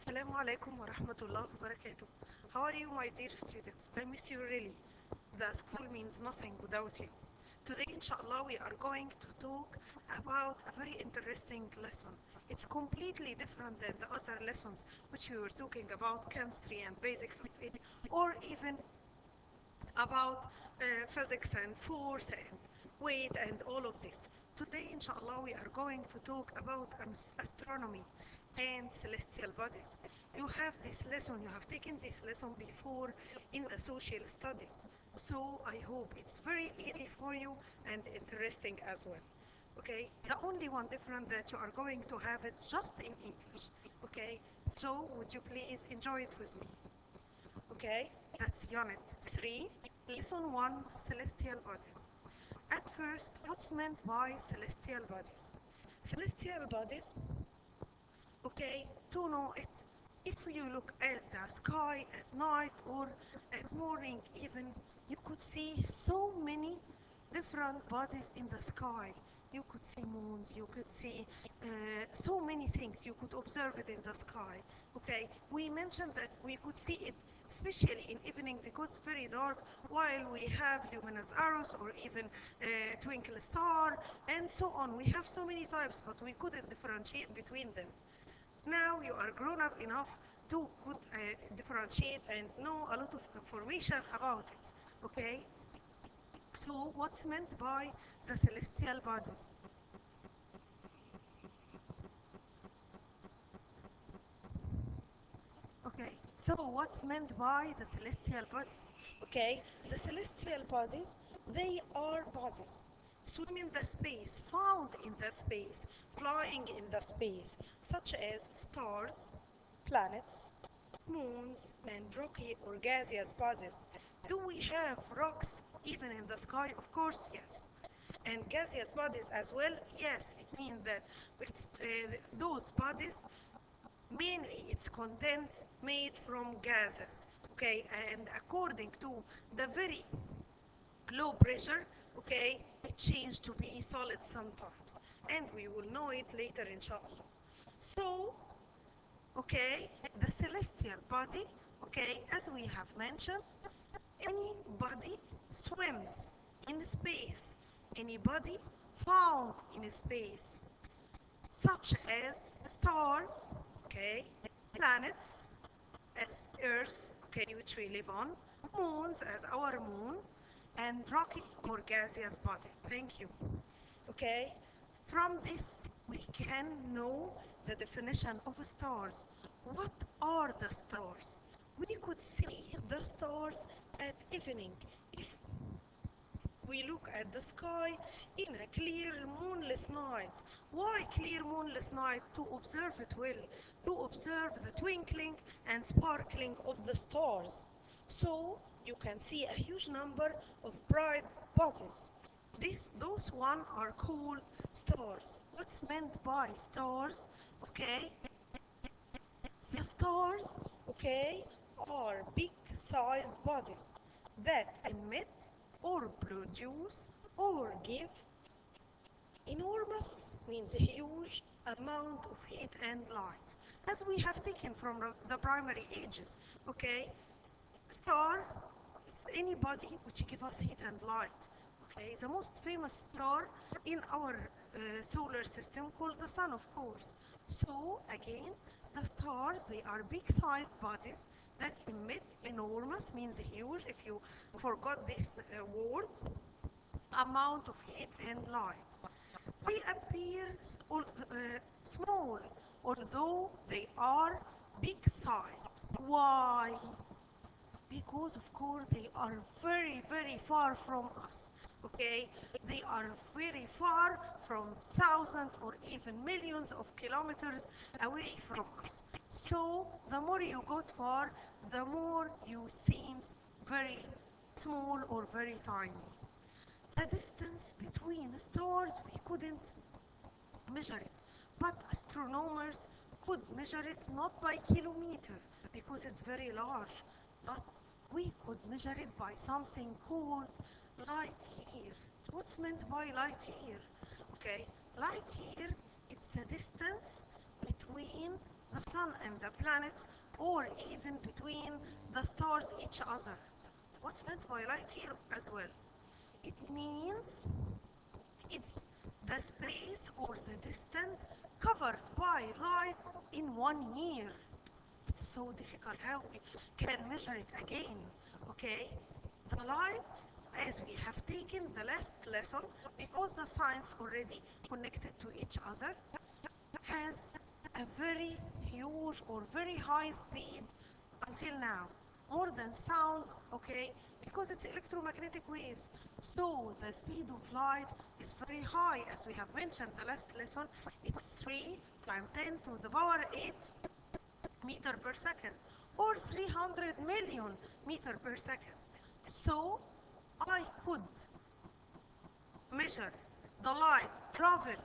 Assalamu alaikum wa rahmatullah wa barakatuh. How are you, my dear students? I miss you really. The school means nothing without you. Today, inshallah, we are going to talk about a very interesting lesson. It's completely different than the other lessons which we were talking about chemistry and basics of it, or even about physics and force and weight and all of this. Today, inshallah, we are going to talk about astronomy and celestial bodies. You have this lesson, you have taken this lesson before in the social studies. So I hope it's very easy for you and interesting as well. Okay, the only one different that you are going to have it just in English. Okay, so would you please enjoy it with me? Okay, that's unit 3, lesson 1, celestial bodies. At first, what's meant by celestial bodies? Celestial bodies, okay, to know it, if you look at the sky at night or at morning even, you could see so many different bodies in the sky. You could see moons, you could see so many things. You could observe it in the sky. Okay, we mentioned that we could see it especially in evening because it's very dark, while we have luminous arrows or even twinkle star and so on. We have so many types, but we couldn't differentiate between them. Now you are grown up enough to could differentiate and know a lot of information about it. Okay, so what's meant by the celestial bodies? Okay, so what's meant by the celestial bodies? Okay, the celestial bodies, they are bodies swim in the space, found in the space, flying in the space, such as stars, planets, moons, and rocky or gaseous bodies. Do we have rocks even in the sky? Of course, yes. And gaseous bodies as well? Yes, it means that it's, those bodies, mainly its content made from gases. Okay, and according to the very low pressure, okay, it changed to be solid sometimes. And we will know it later, inshallah. So, okay, the celestial body, okay, as we have mentioned, any body swims in space, any body found in space, such as stars, okay, planets, as Earth, okay, which we live on, moons as our moon, and rocky or gaseous body. Thank you. Okay, from this we can know the definition of stars. What are the stars? We could see the stars at evening if we look at the sky in a clear moonless night. Why clear moonless night? To observe it well, to observe the twinkling and sparkling of the stars. So you can see a huge number of bright bodies. Those one are called stars. What's meant by stars? Okay, the stars, okay, are big-sized bodies that emit or produce or give enormous, means huge amount of heat and light, as we have taken from the primary ages. Okay, star is any body which give us heat and light. Okay, the most famous star in our solar system called the sun, of course. So again, the stars, they are big-sized bodies that emit enormous, means huge, if you forgot this word, amount of heat and light. They appear small, although they are big-sized. Why? Because of course they are very, very far from us. Okay, they are very far, from thousands or even millions of kilometers away from us. So the more you got far, the more you seem very small or very tiny. The distance between stars, we couldn't measure it, but astronomers could measure it not by kilometer because it's very large, but we could measure it by something called light year. What's meant by light year? Okay, light year, it's the distance between the sun and the planets, or even between the stars each other. What's meant by light year as well? It means it's the space or the distance covered by light in 1 year. It's so difficult how we can measure it again. Okay, the light, as we have taken the last lesson, because the science already connected to each other, has a very huge or very high speed until now, more than sound, okay, because it's electromagnetic waves. So the speed of light is very high, as we have mentioned the last lesson. It's 3 times 10 to the power 8 meter per second, or 300 million meter per second. So I could measure the light travel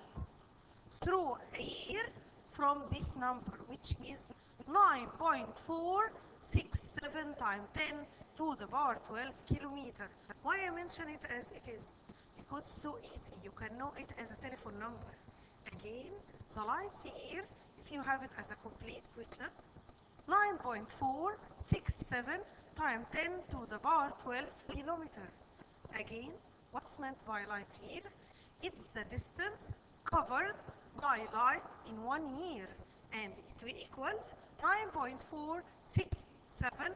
through a year from this number, which is 9.467 times 10 to the power 12 kilometer. Why I mention it as it is? Because it's so easy. You can know it as a telephone number. Again, the light year, if you have it as a complete question, 9.467 times 10 to the power 12 kilometer. Again, what's meant by light year? It's the distance covered by light in 1 year, and it equals 9.467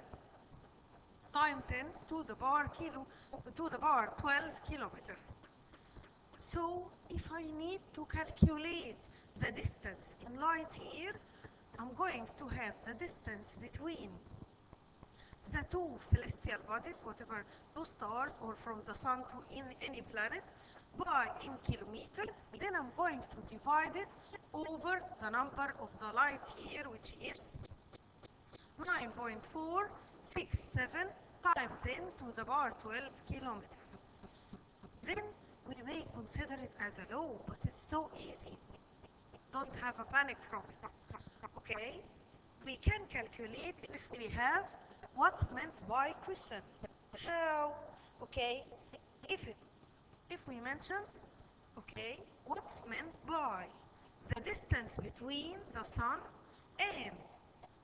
times 10 to the power 12 kilometer. So if I need to calculate the distance in light year, I'm going to have the distance between the two celestial bodies, whatever two stars, or from the sun to any planet, in kilometer. Then I'm going to divide it over the number of the light year, which is 9.467 times 10 to the power 12 kilometer. Then we may consider it as a law, but it's so easy. Don't have a panic from it. Okay? We can calculate if we have what's meant by question. How? Okay? If we mentioned, okay, what's meant by the distance between the sun and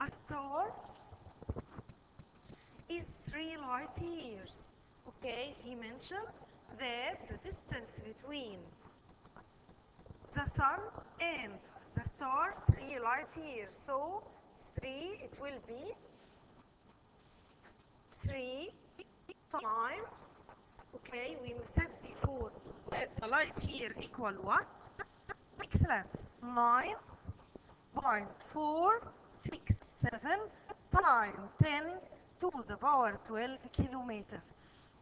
a star is 3 light years. Okay, he mentioned that the distance between the sun and the star 3 light years. So 3, it will be 3 times, okay, we said before that the light year equal what? Excellent. 9.467 times 10 to the power 12 kilometer.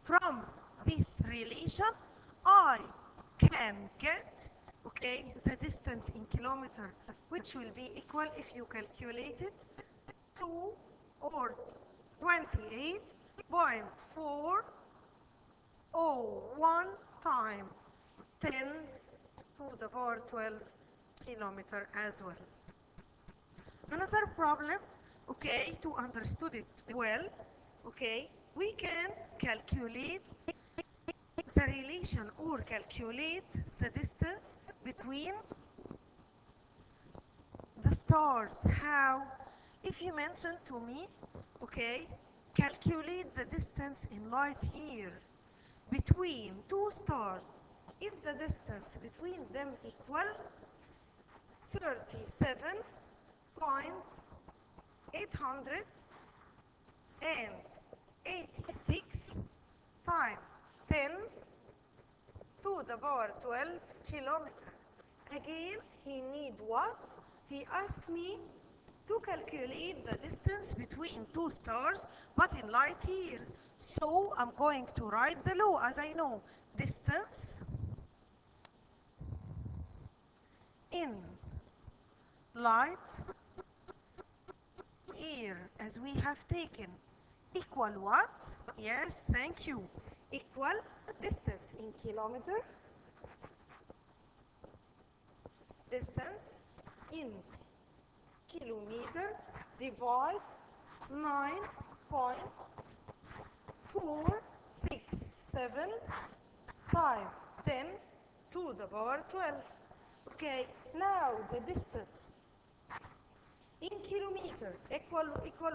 From this relation, I can get, okay, the distance in kilometer, which will be equal, if you calculate it, 2 or 28.401 times 10 to the power 12 kilometer as well. Another problem, okay, to understand it well, okay, we can calculate the relation or calculate the distance between the stars. How? If you mention to me, okay, calculate the distance in light year between two stars, if the distance between them equal 37.886 times 10 to the power 12 kilometer. Again, he need what? He asked me to calculate the distance between two stars, but in light year. So I'm going to write the law as I know. Distance in light year, as we have taken, equal what? Yes, thank you. Equal distance in kilometer, distance in kilometer, divide 9.467 times 10 to the power 12. Okay, now the distance in kilometer equal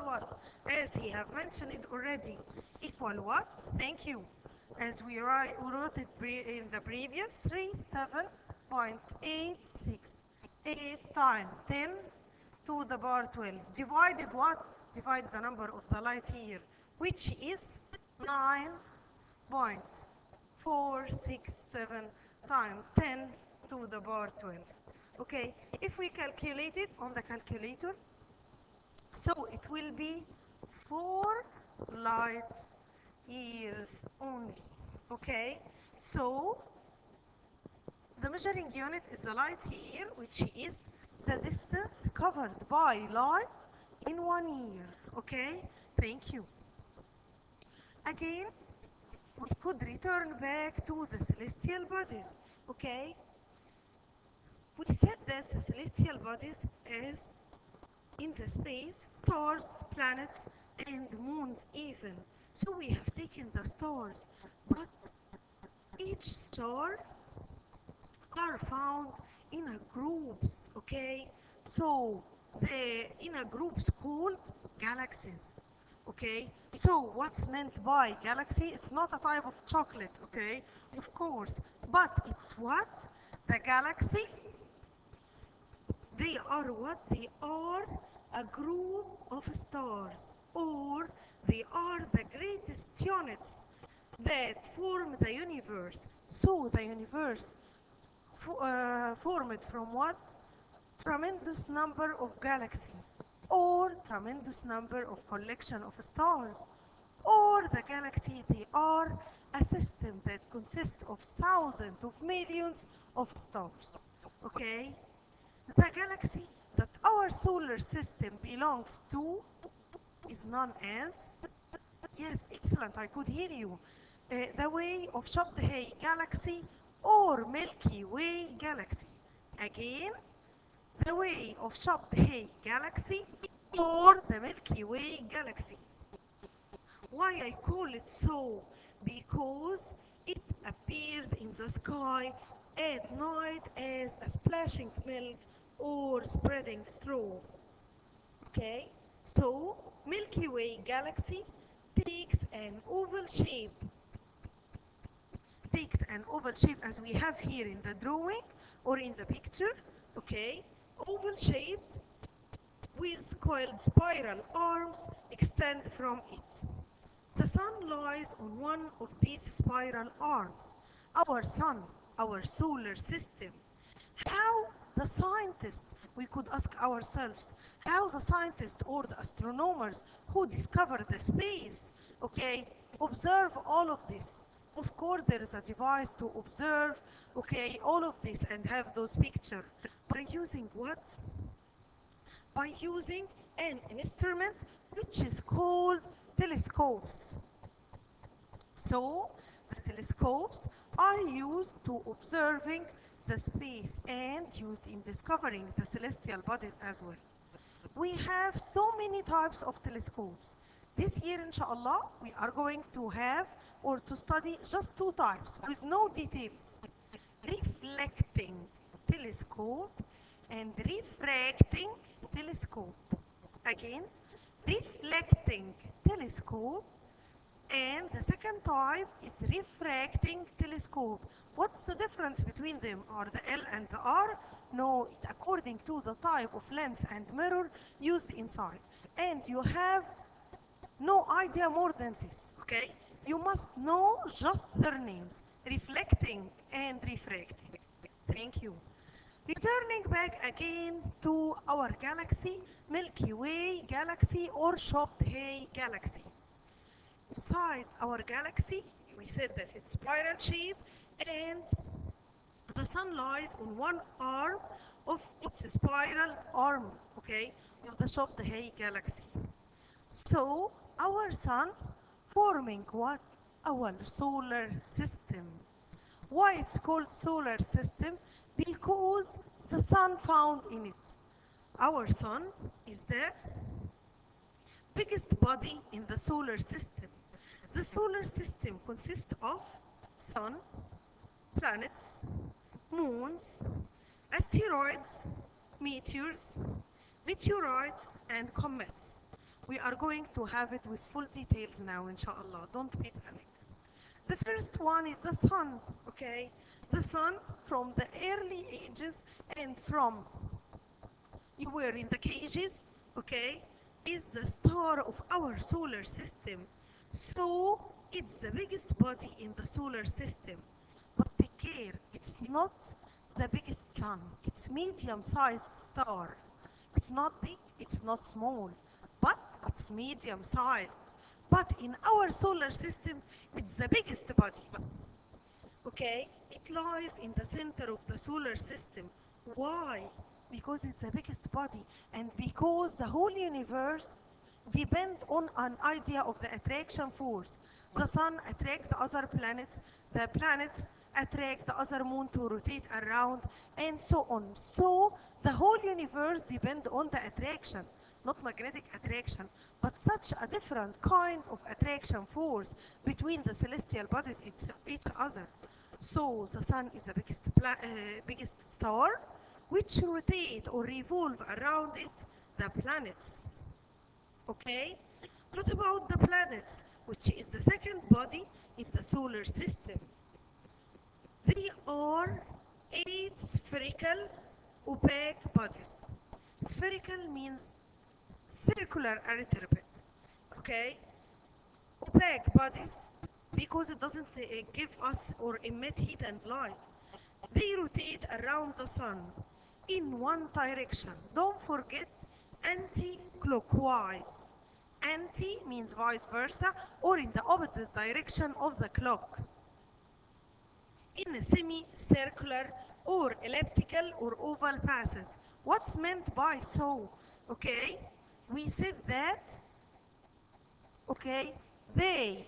what? As he have mentioned it already. Equal what? Thank you. As we wrote it in the previous 37.868 times 10 to the power 12. Divided what? Divide the number of the light year, which is 9.467 times 10 to the power 12. Okay, if we calculate it on the calculator, so it will be 4 light years only. Okay, so the measuring unit is the light year, which is the distance covered by light in 1 year. Okay, thank you. Again, we could return back to the celestial bodies. Okay, we said that the celestial bodies is in the space, stars, planets, and moons even. So we have taken the stars, but each star are found in a groups, okay? So in a groups called galaxies, okay? So what's meant by galaxy? It's not a type of chocolate, okay? Of course, but it's what? The galaxy, they are what? They are a group of stars, or they are the greatest units that form the universe. So the universe formed from what? Tremendous number of galaxies, or tremendous number of collection of stars, or the galaxy, they are a system that consists of thousands of millions of stars. Okay? The galaxy that our solar system belongs to is known as, yes, excellent, I could hear you, the Way of Shabdhei galaxy or Milky Way galaxy. Again, the Way of Shabdhei galaxy or the Milky Way galaxy. Why I call it so? Because it appeared in the sky at night as a splashing milk or spreading straw. Okay, so Milky Way galaxy takes an oval shape. As we have here in the drawing or in the picture. Okay, oval shaped with coiled spiral arms extend from it. The sun lies on one of these spiral arms. Our sun, our solar system. How the scientists, we could ask ourselves, how the scientists or the astronomers who discovered the space, okay, observe all of this. Of course, there is a device to observe, okay, all of this and have those pictures. By using what? By using an instrument which is called telescopes. So the telescopes are used to observing the space and used in discovering the celestial bodies as well. We have so many types of telescopes. This year, inshallah, we are going to have or to study just 2 types with no details. Reflecting telescope and refracting telescope. Again, reflecting telescope, and the second type is refracting telescope. What's the difference between them? Are the L and the R? No, it's according to the type of lens and mirror used inside. And you have no idea more than this, okay? You must know just their names, reflecting and refracting. Thank you. Returning back again to our galaxy, Milky Way galaxy or Shabdhei galaxy. Inside our galaxy, we said that it's spiral shape and the sun lies on one arm of its spiral arm, okay, of the Shabdhei galaxy. So our sun forming what? Our solar system. Why it's called solar system? Because the sun found in it. Our sun is the biggest body in the solar system. The solar system consists of sun, planets, moons, asteroids, meteors, meteorites and comets. We are going to have it with full details now, inshallah. Don't be panic. The first one is the sun, okay? The sun from the early ages and from you were in the cages, okay, is the star of our solar system. So it's the biggest body in the solar system. But take care, it's not the biggest sun. It's medium-sized star. It's not big, it's not small, but it's medium-sized. But in our solar system, it's the biggest body. Okay? It lies in the center of the solar system. Why? Because it's the biggest body and because the whole universe depends on an idea of the attraction force. The sun attracts the other planets, the planets attract the other moon to rotate around, and so on. So the whole universe depends on the attraction, not magnetic attraction, but such a different kind of attraction force between the celestial bodies each other. So the sun is the biggest star, which rotate or revolve around it, the planets. Okay? What about the planets, which is the second body in the solar system? They are 8 spherical opaque bodies. Spherical means circular a little bit. Okay? Opaque bodies because it doesn't give us or emit heat and light. They rotate around the sun in one direction. Don't forget anti-clockwise. Anti means vice versa or in the opposite direction of the clock. In a semicircular or elliptical or oval passes. What's meant by so? Okay, we said that, okay, they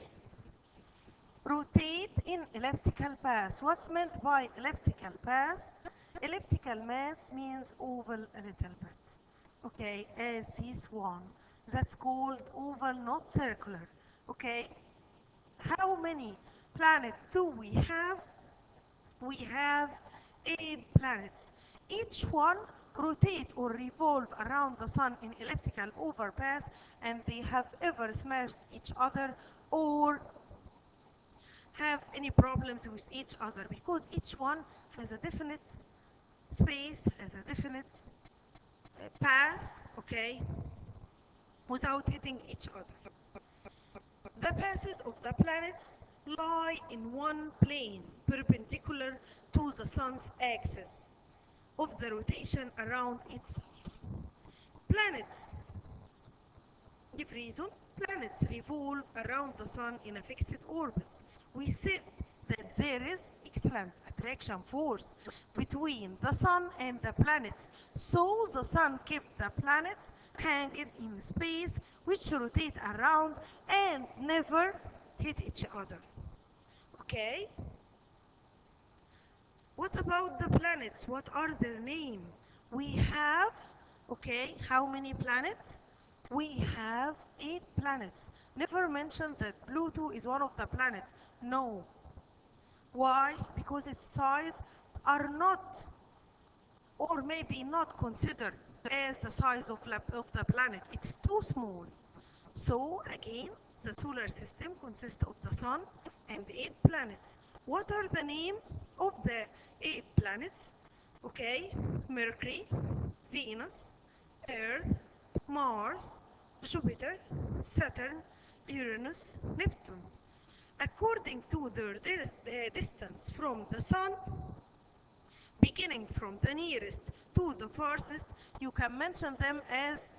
rotate in elliptical path. What's meant by elliptical path? Elliptical mass means oval a little bit. Okay, as this one. That's called oval, not circular. Okay, how many planets do we have? We have 8 planets. Each one rotate or revolve around the sun in elliptical overpass, and they have ever smashed each other or have any problems with each other because each one has a definite space, has a definite path, okay, without hitting each other. The passes of the planets lie in one plane perpendicular to the sun's axis of the rotation around itself. Planets, give reason, planets revolve around the sun in a fixed orbit. We said that there is excellent attraction force between the sun and the planets. So the sun kept the planets hanging in space, which rotate around and never hit each other. Okay? What about the planets? What are their names? We have, okay, how many planets? We have 8 planets. Never mention that Pluto is one of the planets. No. Why? Because its size are not, or maybe not considered as the size of the planet. It's too small. So again, the solar system consists of the sun and 8 planets. What are the names of the 8 planets? Okay, Mercury, Venus, Earth, Mars, Jupiter, Saturn, Uranus, Neptune. According to their distance from the sun, beginning from the nearest to the farthest, you can mention them as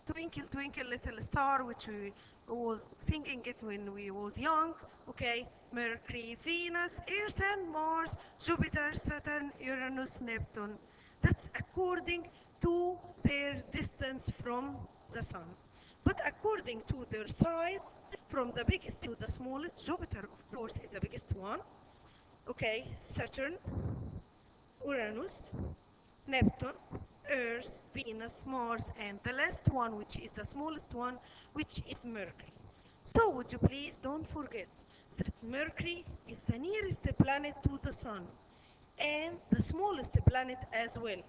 Twinkle Twinkle Little Star, which we was singing it when we was young. Okay, Mercury, Venus, Earth and Mars, Jupiter, Saturn, Uranus, Neptune. That's according to their distance from the sun. But according to their size, from the biggest to the smallest, Jupiter, of course, is the biggest one. Okay, Saturn, Uranus, Neptune, Earth, Venus, Mars, and the last one, which is the smallest one, which is Mercury. So would you please don't forget that Mercury is the nearest planet to the sun and the smallest planet as well.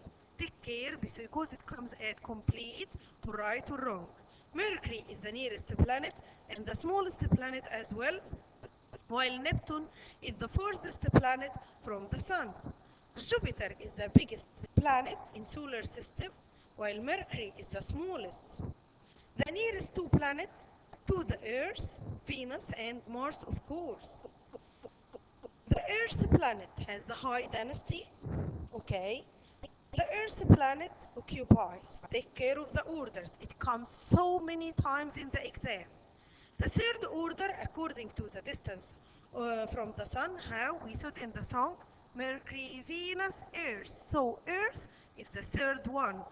take care because it comes at complete or right or wrong. Mercury is the nearest planet and the smallest planet as well, while Neptune is the furthest planet from the Sun. Jupiter is the biggest planet in solar system, while Mercury is the smallest. The nearest two planets to the Earth, Venus and Mars, of course. The Earth planet has a high density, okay? The Earth planet occupies, take care of the orders. It comes so many times in the exam. The third order, according to the distance from the Sun, how we said in the song, Mercury, Venus, Earth. So Earth is the third one,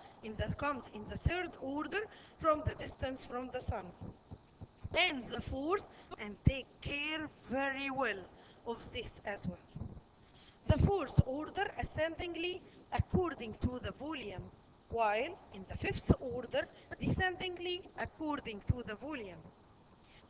comes in the third order from the distance from the Sun. And the fourth, and take care very well of this as well. The fourth order ascendingly according to the volume, while in the fifth order descendingly according to the volume.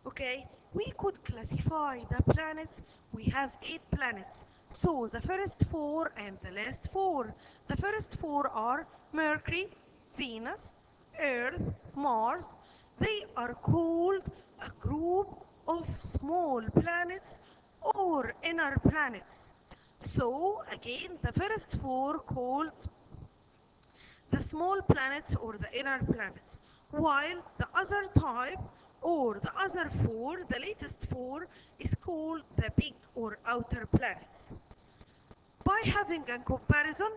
Okay, we could classify the planets. We have 8 planets. So the first 4 and the last 4. The first 4 are Mercury, Venus, Earth, Mars. They are called a group of small planets or inner planets. So again, the first 4 called the small planets or the inner planets, while the other type or the other 4, the latest 4, is called the big or outer planets. By having a comparison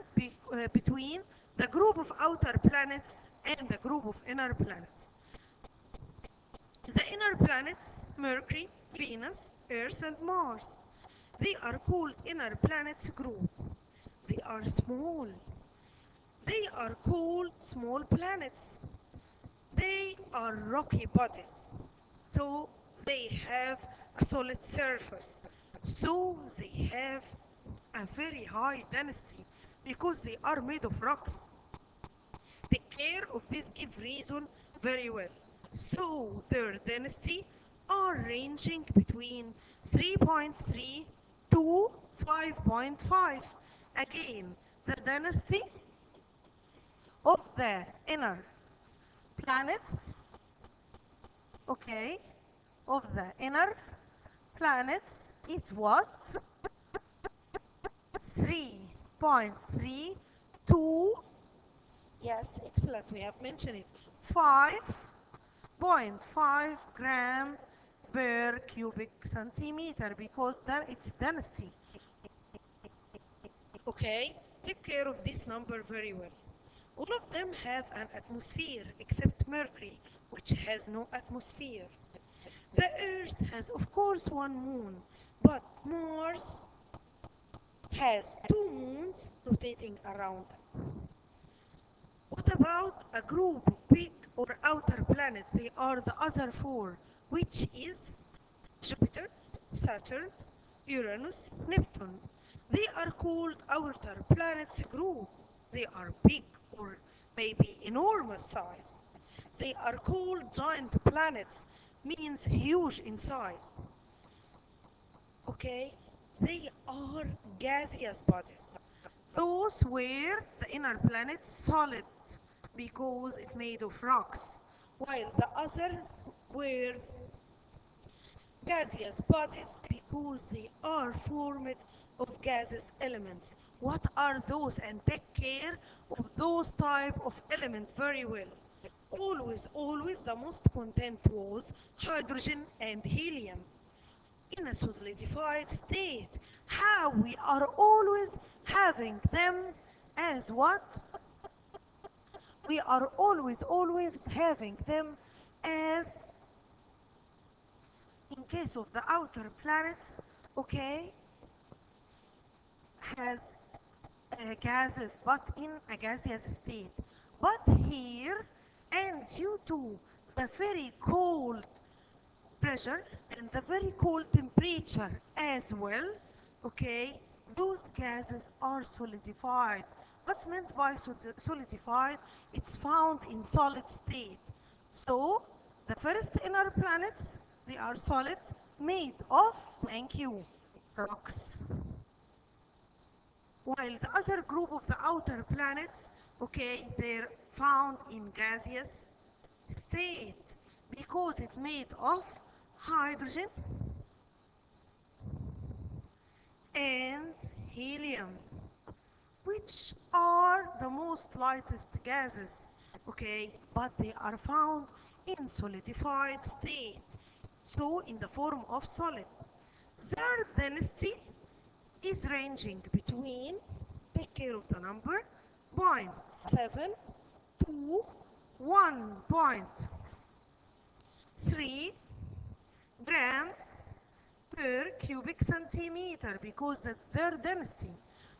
between the group of outer planets and the group of inner planets. The inner planets, Mercury, Venus, Earth and Mars, they are called inner planets group. They are small. They are called small planets. They are rocky bodies, so they have a solid surface. So they have a very high density because they are made of rocks. Take care of this give reason very well. So their density are ranging between 3.3 to 5.5. Again, the density of the inner planets, okay, of the inner planets is what? 3.3 to, yes, excellent, we have mentioned it, 5.5 gram per cubic centimeter because then it's density. Okay, take care of this number very well. All of them have an atmosphere except Mercury, which has no atmosphere. The Earth has, of course, one moon, but Mars has 2 moons rotating around them. What about a group of big or outer planets? They are the other 4, which is Jupiter, Saturn, Uranus, Neptune. They are called outer planets group. They are big or maybe enormous size. They are called giant planets, means huge in size. Okay, they are gaseous bodies. Those were the inner planets solid because it's made of rocks, while the other were gaseous bodies because they are formed of gaseous elements. What are those? And take care of those type of element very well. Always the most content was hydrogen and helium. In a solidified state, how we are always having them as what? We are always having them as, in case of the outer planets, okay, has gases but in a gaseous state. But here, and due to the very cold pressure and the very cold temperature as well, okay, those gases are solidified. What's meant by solidified? It's found in solid state. So the first inner planets, they are solid, made of, thank you, rocks. While the other group of the outer planets, Okay, they're found in gaseous state because it's made of hydrogen and helium, which are the most lightest gases, okay, but they are found in solidified state, so in the form of solid. Their density is ranging between, take care of the number, 0.7 to 1.3 gram per cubic centimeter because their density.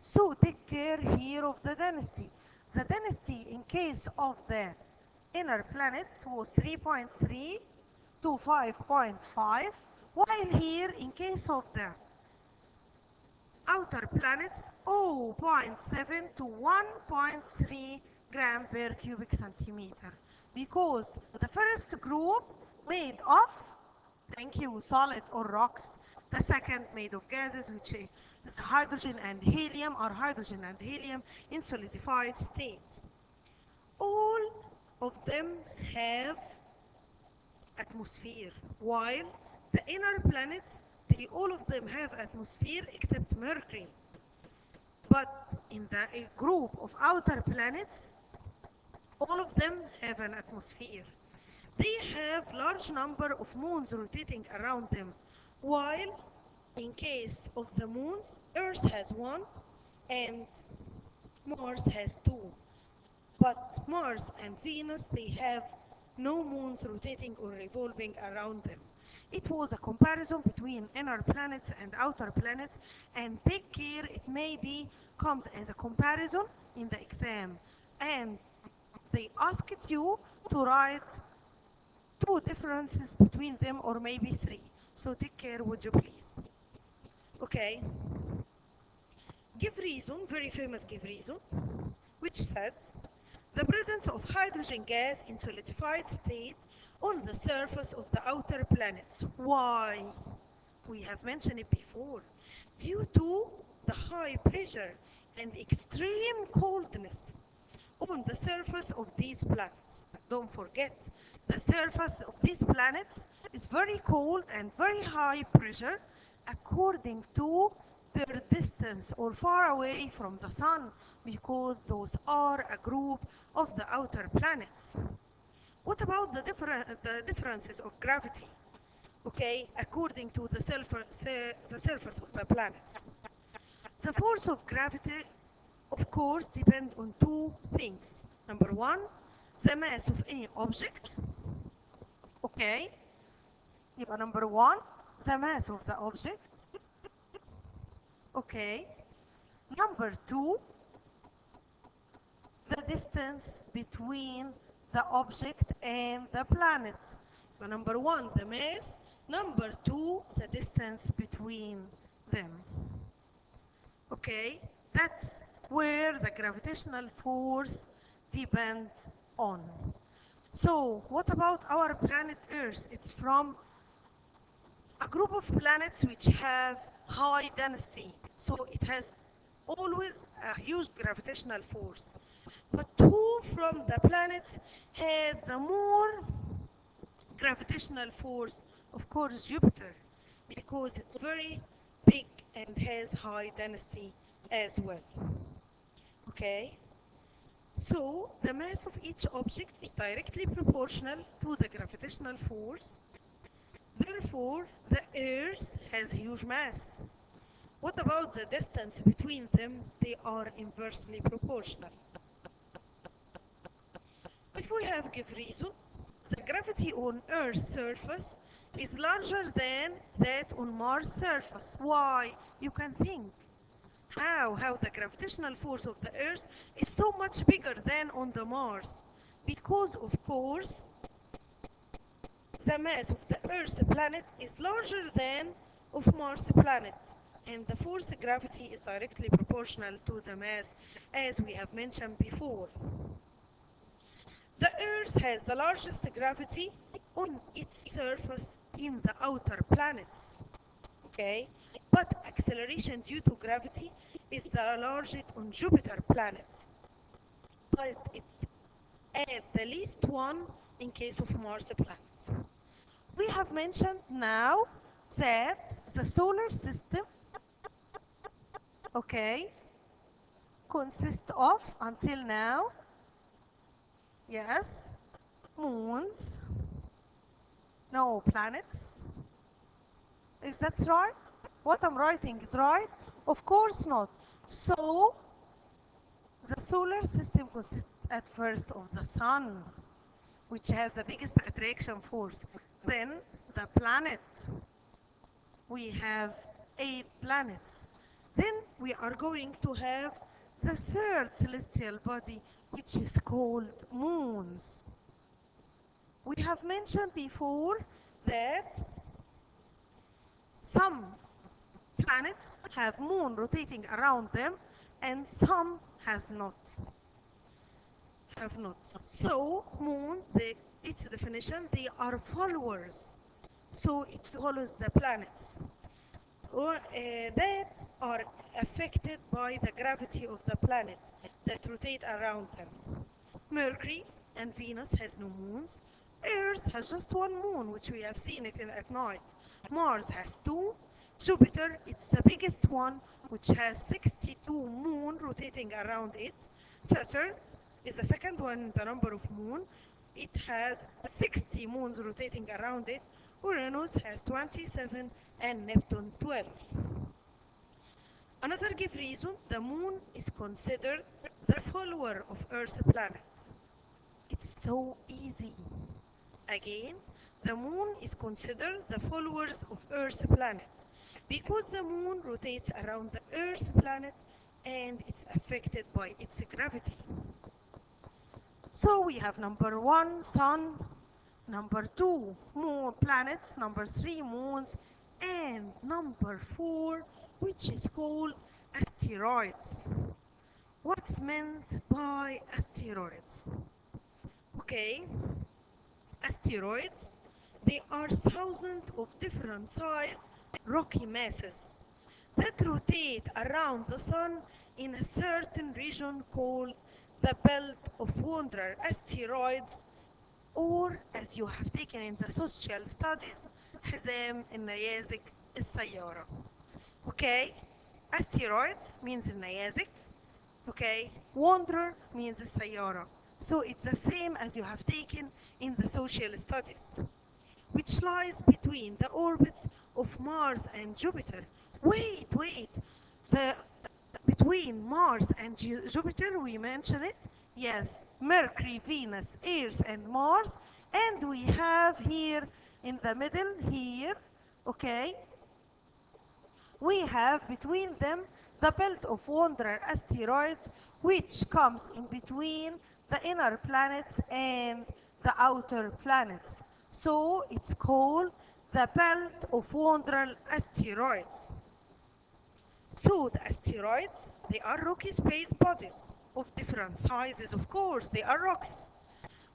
So take care here of the density. The density in case of the inner planets was 3.3 to 5.5, while here in case of the outer planets 0.7 to 1.3 gram per cubic centimeter because the first group made of, thank you, solid or rocks. The second made of gases, which is hydrogen and helium, or hydrogen and helium in solidified state. All of them have atmosphere, while the inner planets, all of them have atmosphere except Mercury. But in the group of outer planets, all of them have an atmosphere. They have large number of moons rotating around them, while in case of the moons, Earth has one and Mars has two. But Mars and Venus, they have no moons rotating or revolving around them. It was a comparison between inner planets and outer planets, and take care, it maybe comes as a comparison in the exam. And they asked you to write two differences between them or maybe three. So take care, would you please? Okay. Give reason, very famous give reason, which said the presence of hydrogen gas in solidified state on the surface of the outer planets. Why? We have mentioned it before. Due to the high pressure and extreme coldness on the surface of these planets. Don't forget, the surface of these planets is very cold and very high pressure according to their distance or far away from the sun, because those are a group of the outer planets. What about the differences of gravity? Okay, according to the surface of the planets. The force of gravity, of course, depends on two things. Number one, the mass of any object. Okay, number one, the mass of the object. Okay. Number two, the distance between the object and the planets. Number one, the mass. Number two, the distance between them. Okay, that's where the gravitational force depends on. So what about our planet Earth? It's from a group of planets which have high density, so it has always a huge gravitational force. But who from the planets had the more gravitational force? Of course, Jupiter, because it's very big and has high density as well. Okay? So the mass of each object is directly proportional to the gravitational force. Therefore, the Earth has huge mass. What about the distance between them? They are inversely proportional. If we have give reason, the gravity on Earth's surface is larger than that on Mars' surface. Why? You can think. How the gravitational force of the Earth is so much bigger than on the Mars? Because, of course, the mass of the Earth planet is larger than of Mars planet, and the force of gravity is directly proportional to the mass, as we have mentioned before. The Earth has the largest gravity on its surface in the outer planets. Okay, but acceleration due to gravity is the largest on Jupiter planet. but it at the least one in case of Mars planet. We have mentioned now that the solar system, okay, consists of, until now, yes, moons, no planets. Is that right? What I'm writing is right? Of course not. So, the solar system consists at first of the sun, which has the biggest attraction force. Then the planet. We have 8 planets. Then we are going to have the third celestial body, which is called moons. We have mentioned before that some planets have moon rotating around them and some have not. So moon, its definition, they are followers. So it follows the planets that are affected by the gravity of the planet that rotate around them. Mercury and Venus has no moons. Earth has just one moon, which we have seen it at night. Mars has 2. Jupiter, it's the biggest one, which has 62 moon rotating around it. Saturn is the second one in the number of moon. It has 60 moons rotating around it. Uranus has 27 and Neptune 12. Another give reason, the moon is considered the follower of Earth's planet. It's so easy. Again, the moon is considered the followers of Earth's planet because the moon rotates around the Earth's planet and it's affected by its gravity. So we have number 1, sun, number 2, moon, planets, number 3, moons, and number 4, which is called asteroids. What's meant by asteroids? Okay, asteroids, they are thousands of different size rocky masses that rotate around the sun in a certain region called the belt of wonder. Asteroids, or as you have taken in the social studies, حزام النيازك السيارة. Okay, asteroids means النيازك. Okay, wanderer means السيارة. So it's the same as you have taken in the social studies, which lies between the orbits of Mars and Jupiter. Wait, between Mars and Jupiter, we mention it. Yes, Mercury, Venus, Earth, and Mars. And we have here in the middle, here, okay, we have between them the belt of wanderer asteroids, which comes in between the inner planets and the outer planets. So it's called the belt of wanderer asteroids. So the asteroids, they are rocky space bodies of different sizes. Of course, they are rocks.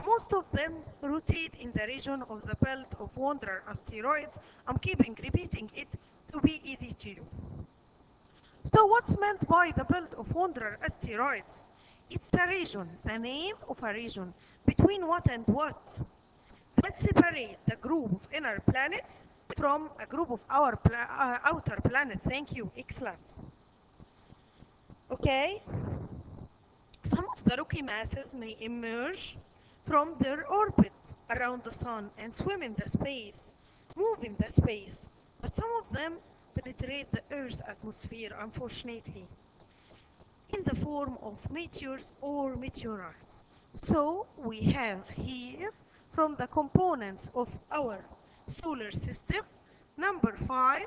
Most of them rotate in the region of the belt of wanderer asteroids. I'm keeping repeating it to be easy to you. So what's meant by the belt of wanderer asteroids? It's a region, the name of a region, between what and what? That separate the group of inner planets from a group of our outer planet. Thank you, excellent. Okay, some of the rocky masses may emerge from their orbit around the sun and swim in the space, move in the space, but some of them penetrate the Earth's atmosphere, unfortunately, in the form of meteors or meteorites. So we have here from the components of our solar system, number 5,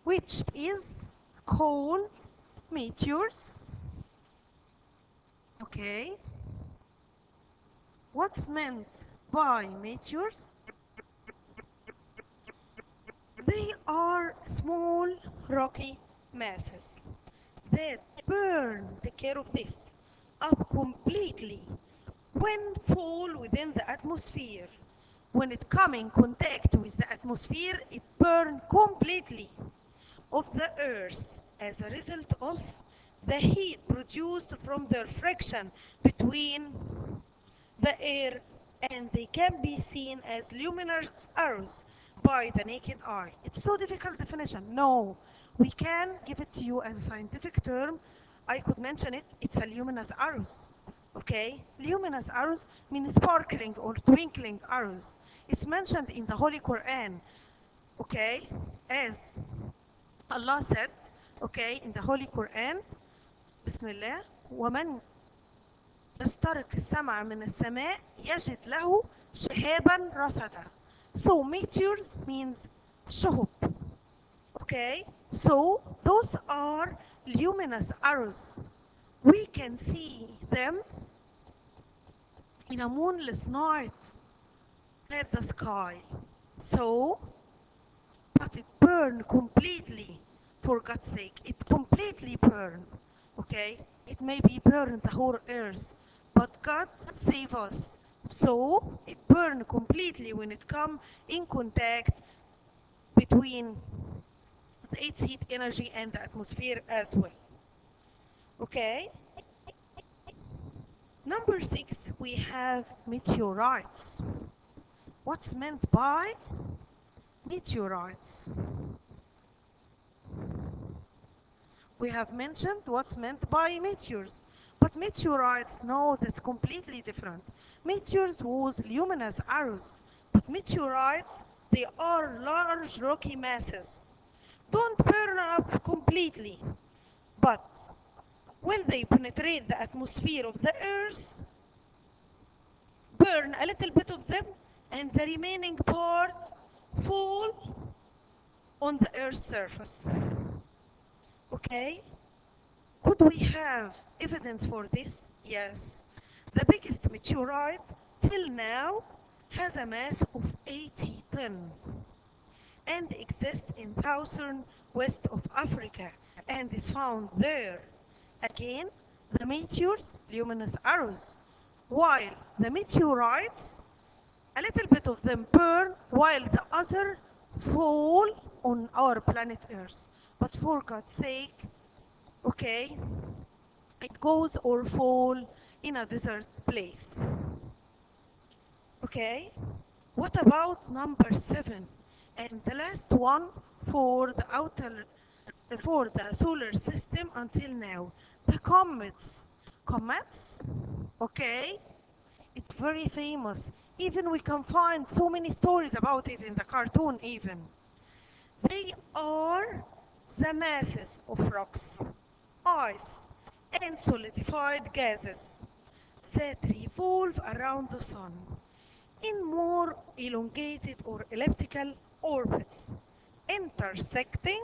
which is called meteors. Okay. What's meant by meteors? They are small rocky masses that burn, take care of this, up completely when fall within the atmosphere. When it come in contact with the atmosphere, it burns completely of the Earth as a result of the heat produced from their friction between the air, and they can be seen as luminous arrows by the naked eye. It's so difficult definition. No, we can give it to you as a scientific term. I could mention it. It's a luminous arrows. Okay, luminous arrows mean sparkling or twinkling arrows. It's mentioned in the Holy Quran. Okay, as Allah said, okay, in the Holy Quran, Bismillah, ومن يسترق السمع من السماء يجد له شهابا رصدا. So meteors means شهب. Okay, so those are luminous arrows. We can see them in a moonless night at the sky. So, but it burned completely, for God's sake. It completely burned. Okay? It may be burned the whole earth, but God save us. So, it burned completely when it come in contact between its heat energy and the atmosphere as well. Okay? Number 6, we have meteorites. What's meant by meteorites? We have mentioned what's meant by meteors, but meteorites, no, that's completely different. Meteors was luminous arrows, but meteorites, they are large rocky masses. Don't burn up completely, but when they penetrate the atmosphere of the earth, burn a little bit of them, and the remaining part fall on the earth's surface. Okay? Could we have evidence for this? Yes. The biggest meteorite till now has a mass of 80 tons and exists in southern west of Africa and is found there. Again, the meteors, luminous arrows, while the meteorites, a little bit of them burn while the other fall on our planet Earth. But for God's sake, okay, it goes or fall in a desert place. Okay, what about number 7? And the last one for the solar system until now, the comets. Comets, okay, it's very famous. Even we can find so many stories about it in the cartoon even. They are the masses of rocks, ice, and solidified gases that revolve around the sun in more elongated or elliptical orbits, intersecting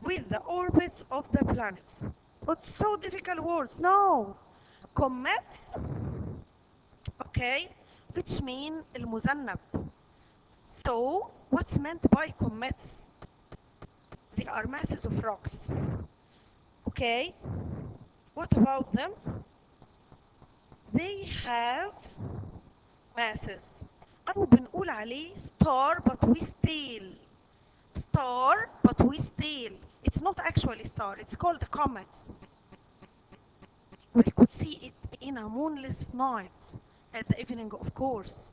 with the orbits of the planets. It's so difficult words. No. Comets, okay, which mean المذنب. So, what's meant by comets? They are masses of rocks. Okay, what about them? They have masses. أو بنقول عليه star but with tail. Star but with tail. It's not actually star, it's called a comet. We could see it in a moonless night at the evening, of course.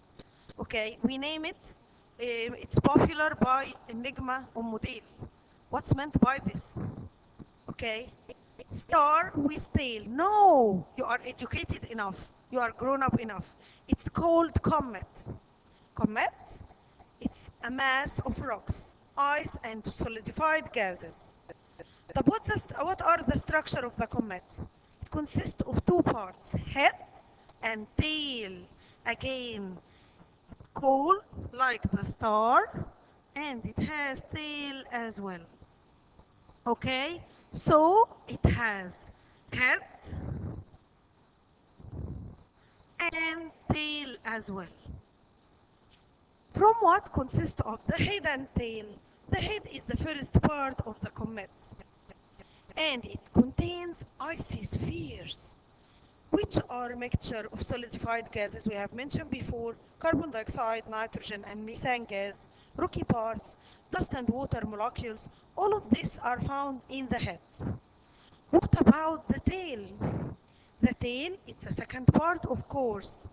Okay, we name it. It's popular by Enigma Model. What's meant by this? Okay, star with tail. No, you are educated enough. You are grown up enough. It's called comet. Comet, it's a mass of rocks, ice, and solidified gases. What are the structure of the comet? It consists of two parts, head and tail. Again, cold like the star, and it has tail as well. Okay, so it has head and tail as well. From what consists of the head and tail? The head is the first part of the comet, and it contains icy spheres, which are a mixture of solidified gases we have mentioned before, carbon dioxide, nitrogen, and methane gas, rocky parts, dust and water molecules. All of these are found in the head. What about the tail? The tail, it's a second part, of course,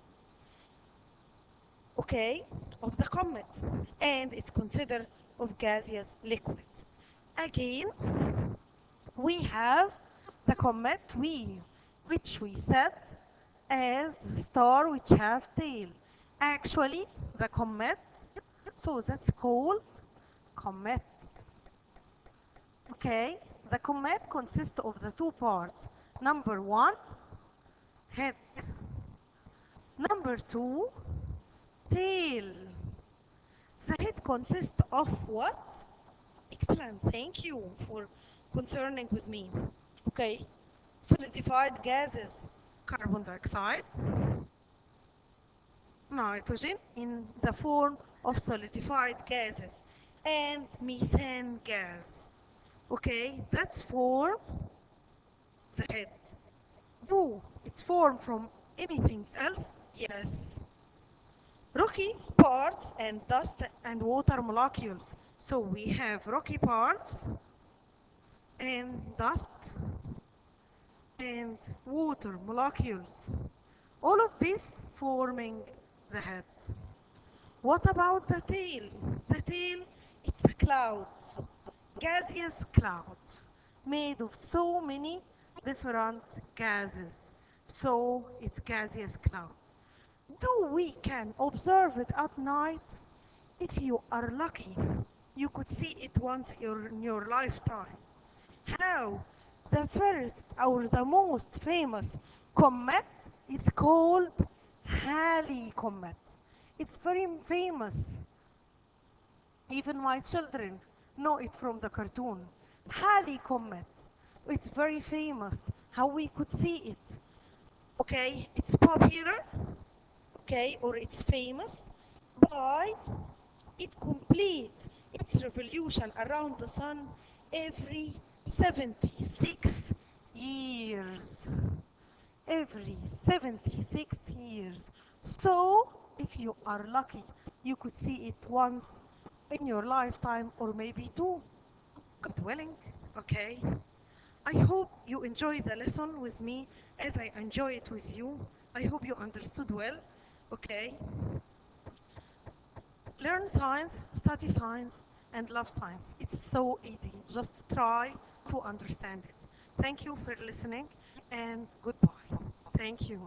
okay, of the comet, and it's considered of gaseous liquid. Again, we have the comet, which we set as star which have tail. Actually, the comet, so that's called comet. Okay, the comet consists of the two parts. Number one, head. Number two, tail. The head consists of what? Excellent, thank you for concerning with me. Okay, solidified gases, carbon dioxide, nitrogen in the form of solidified gases, and methane gas. Okay, that's for the head. Do it's formed from anything else? Yes. Rocky parts and dust and water molecules. So we have rocky parts and dust and water molecules. All of this forming the head. What about the tail? The tail, it's a cloud, gaseous cloud, made of so many different gases. So it's gaseous cloud. Do we can observe it at night? If you are lucky, you could see it once in your lifetime. How? The first or the most famous comet is called Halley comet. It's very famous. Even my children know it from the cartoon. Halley comet. It's very famous. How we could see it. Okay, it's popular, okay, or it's famous by it completes its revolution around the sun every 76 years. Every 76 years. So, if you are lucky, you could see it once in your lifetime or maybe two. God willing, okay? I hope you enjoy the lesson with me as I enjoy it with you. I hope you understood well, okay? Learn science, study science, and love science. It's so easy. Just try to understand it. Thank you for listening, and goodbye. Thank you.